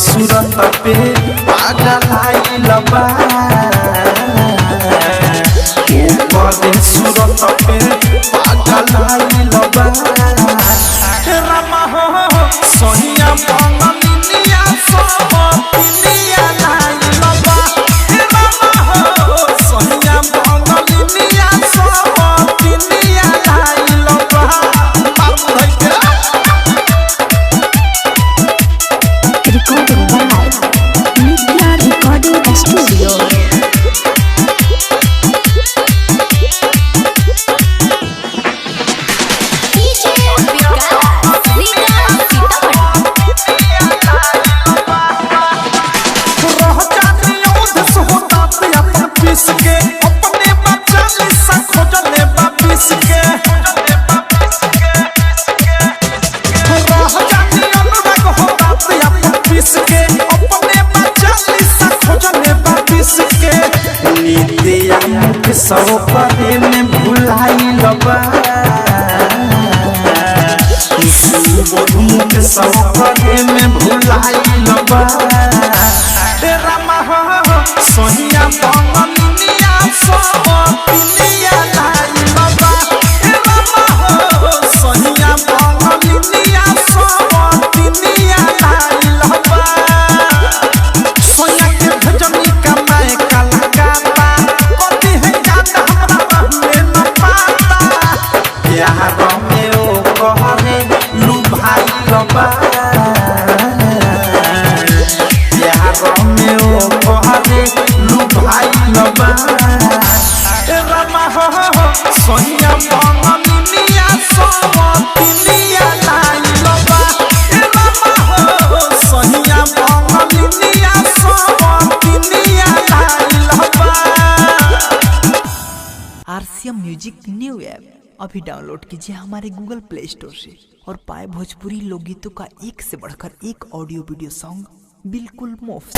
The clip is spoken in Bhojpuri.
सूरत पे पागल आइल बा ऊपर सूरत पे पागल आइल बा रामा हो सोनिया पंगलिया सब पिलिया आइल बा रामा हो सोनिया पंगलिया सब पिलिया आइल बा Recording by Nitya Recording Studio. सब परे में भुलाइल बा सुबोध सब परे में भुलाइल बा रामा हो सोनिया पंगलिया सब पिलिया आइल बा रामा हो सोनिया पंगलिया सब पिलिया आइल बा सोनिया के भजनी कमाए काला गाता यार में ओ कहरे लुभाइल बा यार में ओ कहरे लुभाइल बा रामा हो सोनिया पंगलिया सब पिलिया आइल बा रामा हो सोनिया पंगलिया सब पिलिया आइल बा। आरसीएम म्यूजिक न्यू ऐप अभी डाउनलोड कीजिए हमारे गूगल प्ले स्टोर से और पाए भोजपुरी लोकगीतों का एक से बढ़कर एक ऑडियो वीडियो सॉन्ग बिल्कुल मुफ्त।